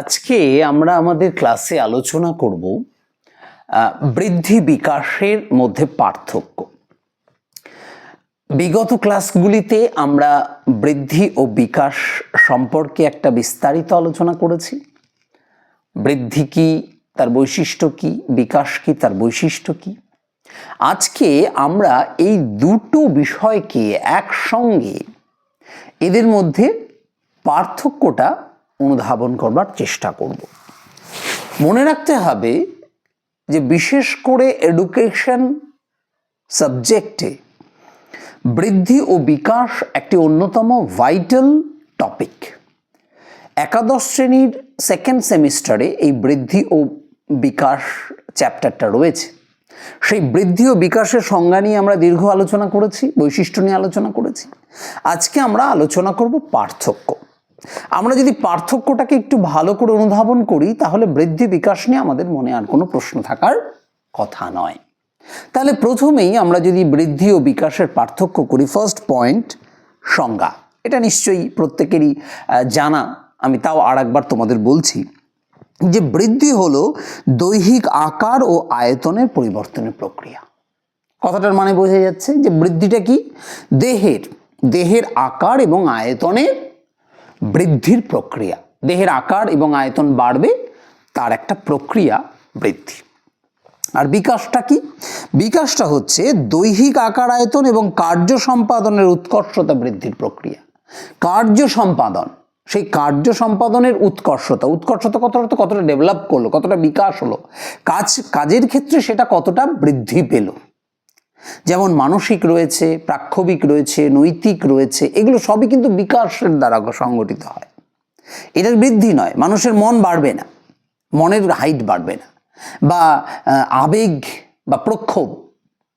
আজকে আমরা আমাদের ক্লাসে আলোচনা করব বৃদ্ধি বিকাশের মধ্যে পার্থক্য। বিগত ক্লাসগুলিতে আমরা বৃদ্ধি ও বিকাশ সম্পর্কে একটা বিস্তারিত আলোচনা করেছি। বৃদ্ধি কি, তার বৈশিষ্ট্য কি, বিকাশ কি, তার বৈশিষ্ট্য কি। আজকে আমরা এই দুটো বিষয়কে একসঙ্গে এদের মধ্যে পার্থক্যটা অনুধাবন করবার চেষ্টা করব। মনে রাখতে হবে যে বিশেষ করে এডুকেশন সাবজেক্টে বৃদ্ধি ও বিকাশ একটি অন্যতম ভাইটাল টপিক। একাদশ শ্রেণীর সেকেন্ড সেমিস্টারে এই বৃদ্ধি ও বিকাশ চ্যাপ্টারটা রয়েছে। সেই বৃদ্ধি ও বিকাশের সংজ্ঞা নিয়ে আমরা দীর্ঘ আলোচনা করেছি, বৈশিষ্ট্য নিয়ে আলোচনা করেছি। আজকে আমরা আলোচনা করব পার্থক্য। আমরা যদি পার্থক্যটাকে একটু ভালো করে অনুধাবন করি তাহলে বৃদ্ধি বিকাশ নিয়ে আমাদের মনে আর কোনো প্রশ্ন থাকার কথা নয়। তাহলে প্রথমেই আমরা যদি বৃদ্ধি ও বিকাশের পার্থক্য করি, ফার্স্ট পয়েন্ট সংজ্ঞা। এটা নিশ্চয়ই প্রত্যেকেরই জানা, আমি তাও আর একবার তোমাদের বলছি যে বৃদ্ধি হলো দৈহিক আকার ও আয়তনের পরিবর্তনের প্রক্রিয়া। কথাটার মানে বোঝা যাচ্ছে যে বৃদ্ধিটা কি, দেহের আকার এবং আয়তনের বৃদ্ধির প্রক্রিয়া। দেহের আকার এবং আয়তন বাড়বে, তার একটা প্রক্রিয়া বৃদ্ধি। আর বিকাশটা কি? বিকাশটা হচ্ছে দৈহিক আকার আয়তন এবং কার্য সম্পাদনের উৎকর্ষতা বৃদ্ধির প্রক্রিয়া। কার্য সম্পাদন, সেই কার্য সম্পাদনের উৎকর্ষতা কতটা ডেভেলপ করলো, কতটা বিকাশ হলো, কাজের ক্ষেত্রে সেটা কতটা বৃদ্ধি পেল। যেমন মানসিক রয়েছে, প্রাক্ষবিক রয়েছে, নৈতিক রয়েছে, এগুলো সবই কিন্তু বিকাশের দ্বারা সংগঠিত হয়। এটার বৃদ্ধি নয়। মানুষের মন বাড়বে না, মনের হাইট বাড়বে না, বা আবেগ বা প্রক্ষোভ,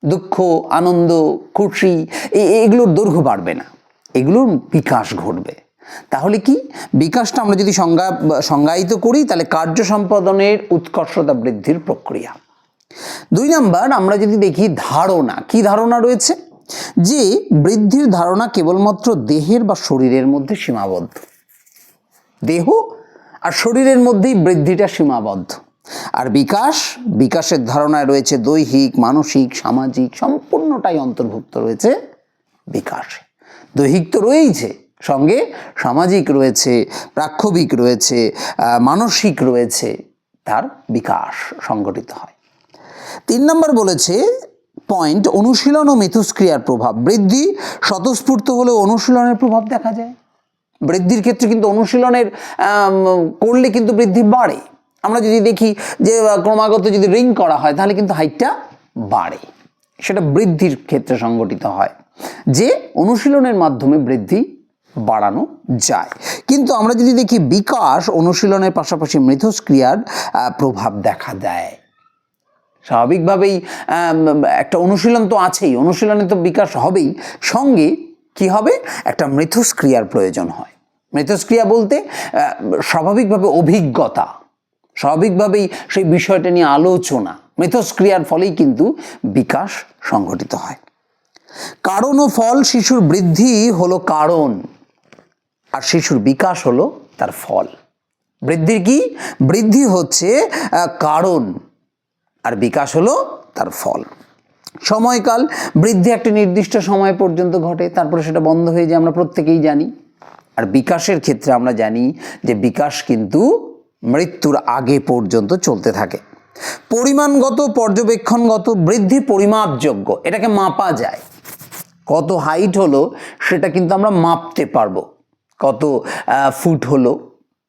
দুঃখ, আনন্দ, খুশি, এগুলোর দৈর্ঘ্য বাড়বে না, এগুলোর বিকাশ ঘটবে। তাহলে কি বিকাশটা আমরা যদি সংজ্ঞায়িত করি তাহলে কার্য সম্পাদনের উৎকর্ষতা বৃদ্ধির প্রক্রিয়া। 2 নাম্বার, আমরা যদি দেখি ধারণা, কি ধারণা রয়েছে? যে বৃদ্ধির ধারণা কেবলমাত্র দেহের বা শরীরের মধ্যে সীমাবদ্ধ। দেহ আর শরীরের মধ্যেই বৃদ্ধিটা সীমাবদ্ধ। আর বিকাশের ধারণায় রয়েছে দৈহিক, মানসিক, সামাজিক, সম্পূর্ণটাই অন্তর্ভুক্ত রয়েছে বিকাশে। দৈহিক তো রয়েইছে, সঙ্গে সামাজিক রয়েছে, প্রাক্ষবিক রয়েছে, মানসিক রয়েছে, তার বিকাশ সংঘটিত হয়। 3 নম্বর বলেছে পয়েন্ট, অনুশীলন ও মিথস্ক্রিয়ার প্রভাব। বৃদ্ধি স্বতঃস্ফূর্ত হলে অনুশীলনের প্রভাব দেখা যায়। বৃদ্ধির ক্ষেত্রে কিন্তু অনুশীলনের করলে কিন্তু বৃদ্ধি বাড়ে। আমরা যদি দেখি যে ক্রমাগত যদি রিং করা হয় তাহলে কিন্তু হাইটটা বাড়ে, সেটা বৃদ্ধির ক্ষেত্রে সংগঠিত হয়, যে অনুশীলনের মাধ্যমে বৃদ্ধি বাড়ানো যায়। কিন্তু আমরা যদি দেখি বিকাশ অনুশীলনের পাশাপাশি মিথস্ক্রিয়ার প্রভাব দেখা দেয়। স্বাভাবিকভাবেই একটা অনুশীলন তো আছেই, অনুশীলনে তো বিকাশ হবেই, সঙ্গে কি হবে, একটা মিথস্ক্রিয়ার প্রয়োজন হয়। মিথস্ক্রিয়া বলতে স্বাভাবিকভাবে অভিজ্ঞতা, স্বাভাবিকভাবেই সেই বিষয়টা নিয়ে আলোচনা, মিথস্ক্রিয়ার ফলেই কিন্তু বিকাশ সংঘটিত হয়। কারণ ও ফল, শিশুর বৃদ্ধি হলো কারণ আর শিশুর বিকাশ হলো তার ফল। বৃদ্ধির কি? বৃদ্ধি হচ্ছে কারণ আর বিকাশ হলো তার ফল। সময়কাল, বৃদ্ধি একটা নির্দিষ্ট সময় পর্যন্ত ঘটে, তারপরে সেটা বন্ধ হয়ে যায়, আমরা প্রত্যেকেই জানি। আর বিকাশের ক্ষেত্রে আমরা জানি যে বিকাশ কিন্তু মৃত্যুর আগে পর্যন্ত চলতে থাকে। পরিমাণগত, পর্যবেক্ষণগত, বৃদ্ধি পরিমাপযোগ্য, এটাকে মাপা যায়। কত হাইট হলো সেটা কিন্তু আমরা মাপতে পারবো, কত ফুট হলো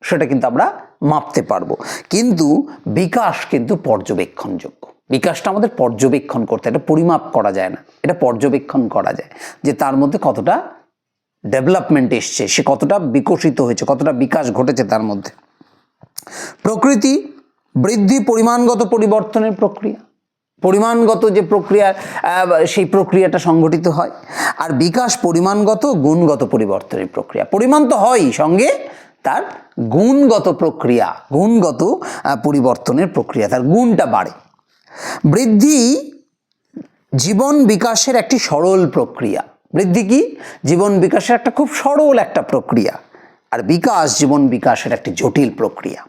সেটা কিন্তু আমরা মাপতে পারবো। কিন্তু বিকাশ কিন্তু পর্যবেক্ষণযোগ্য। বিকাশটা আমাদের পর্যবেক্ষণ করতে, এটা পরিমাপ করা যায় না, এটা পর্যবেক্ষণ করা যায় যে তার মধ্যে কতটা ডেভেলপমেন্ট এসছে, সে কতটা বিকশিত হয়েছে, কতটা বিকাশ ঘটেছে তার মধ্যে। প্রকৃতি, বৃদ্ধি পরিমাণগত পরিবর্তনের প্রক্রিয়া, পরিমাণগত যে প্রক্রিয়া সেই প্রক্রিয়াটা সংঘটিত হয়। আর বিকাশ পরিমাণগত গুণগত পরিবর্তনের প্রক্রিয়া। পরিমাণ তো হয়ই, সঙ্গে তার গুণগত প্রক্রিয়া, গুণগত পরিবর্তনের প্রক্রিয়া, তার গুণটা বাড়ে। বৃদ্ধি জীবন বিকাশের একটি সরল প্রক্রিয়া। বৃদ্ধি কি? জীবন বিকাশের একটা খুব সরল একটা প্রক্রিয়া। আর বিকাশ জীবন বিকাশের একটি জটিল প্রক্রিয়া।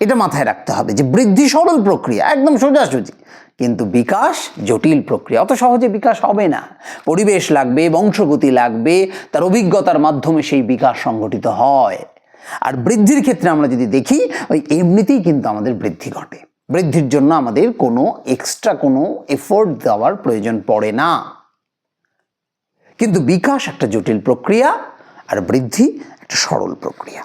এটা মাথায় রাখতে হবে যে বৃদ্ধি সরল প্রক্রিয়া, একদম সোজাসুজি, কিন্তু বিকাশ জটিল প্রক্রিয়া। অত সহজে বিকাশ হবে না, পরিবেশ লাগবে, বংশগতি লাগবে, তার অভিজ্ঞতার মাধ্যমে সেই বিকাশ সংঘটিত হয়। আর বৃদ্ধির ক্ষেত্রে আমরা যদি দেখি, ওই এমনিতেই কিন্তু আমাদের বৃদ্ধি ঘটে। বৃদ্ধির জন্য আমাদের কোনো এক্সট্রা কোনো এফোর্ট দেওয়ার প্রয়োজন পড়ে না। কিন্তু বিকাশ একটা জটিল প্রক্রিয়া, আর বৃদ্ধি একটা সরল প্রক্রিয়া।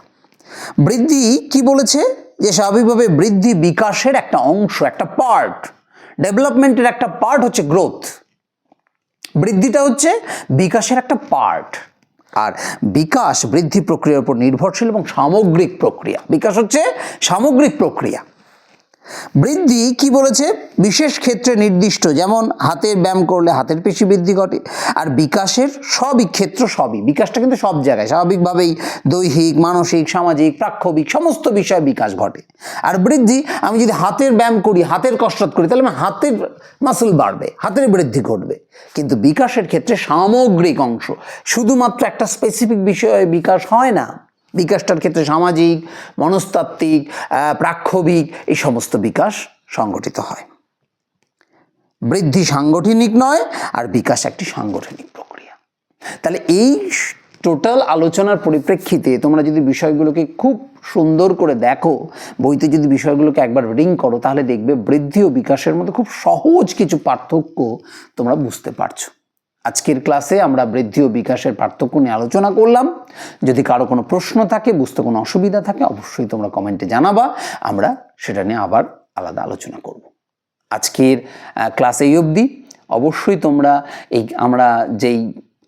বৃদ্ধি কি বলেছে, যে স্বাভাবিকভাবে বৃদ্ধি বিকাশের একটা অংশ, একটা পার্ট। ডেভেলপমেন্টের একটা পার্ট হচ্ছে গ্রোথ, বৃদ্ধিটা হচ্ছে বিকাশের একটা পার্ট। আর বিকাশ বৃদ্ধি প্রক্রিয়ার উপর নির্ভরশীল এবং সামগ্রিক প্রক্রিয়া। বিকাশ হচ্ছে সামগ্রিক প্রক্রিয়া। বৃদ্ধি কি বলেছে, বিশেষ ক্ষেত্রে নির্দিষ্ট, যেমন হাতের ব্যায়াম করলে হাতের পেশি বৃদ্ধি ঘটে। আর বিকাশের সবই ক্ষেত্র, সবই, বিকাশটা কিন্তু সব জায়গায় স্বাভাবিকভাবেই দৈহিক, মানসিক, সামাজিক, প্রাক্ষবিক সমস্ত বিষয়ে বিকাশ ঘটে। আর বৃদ্ধি, আমি যদি হাতের ব্যায়াম করি, হাতের কসরত করি, তাহলে আমার হাতের মাসল বাড়বে, হাতের বৃদ্ধি ঘটবে। কিন্তু বিকাশের ক্ষেত্রে সামগ্রিক অংশ, শুধুমাত্র একটা স্পেসিফিক বিষয়ে বিকাশ হয় না। বিকাশটার ক্ষেত্রে সামাজিক, মনস্তাত্ত্বিক, প্রাক্ষবিক এই সমস্ত বিকাশ সংগঠিত হয়। বৃদ্ধি সাংগঠনিক নয়, আর বিকাশ একটি সাংগঠনিক প্রক্রিয়া। তাহলে এই টোটাল আলোচনার পরিপ্রেক্ষিতে তোমরা যদি বিষয়গুলোকে খুব সুন্দর করে দেখো, বইতে যদি বিষয়গুলোকে একবার রিডিং করো, তাহলে দেখবে বৃদ্ধি ও বিকাশের মধ্যে খুব সহজ কিছু পার্থক্য তোমরা বুঝতে পারছো। আজকের ক্লাসে আমরা বৃদ্ধি ও বিকাশের পার্থক্য নিয়ে আলোচনা করলাম। যদি কারো কোনো প্রশ্ন থাকে, বুঝতে কোনো অসুবিধা থাকে, অবশ্যই তোমরা কমেন্টে জানাবা, আমরা সেটা নিয়ে আবার আলাদা আলোচনা করব। আজকের ক্লাস এই অবধি। অবশ্যই তোমরা আমরা যেই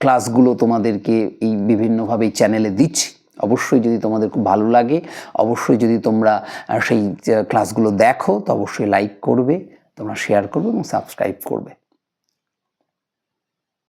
ক্লাসগুলো তোমাদেরকে এই বিভিন্নভাবে এই চ্যানেলে দিচ্ছি, অবশ্যই যদি তোমাদের খুব ভালো লাগে, অবশ্যই যদি তোমরা সেই ক্লাসগুলো দেখো, তো অবশ্যই লাইক করবে, তোমরা শেয়ার করবে এবং সাবস্ক্রাইব করবে।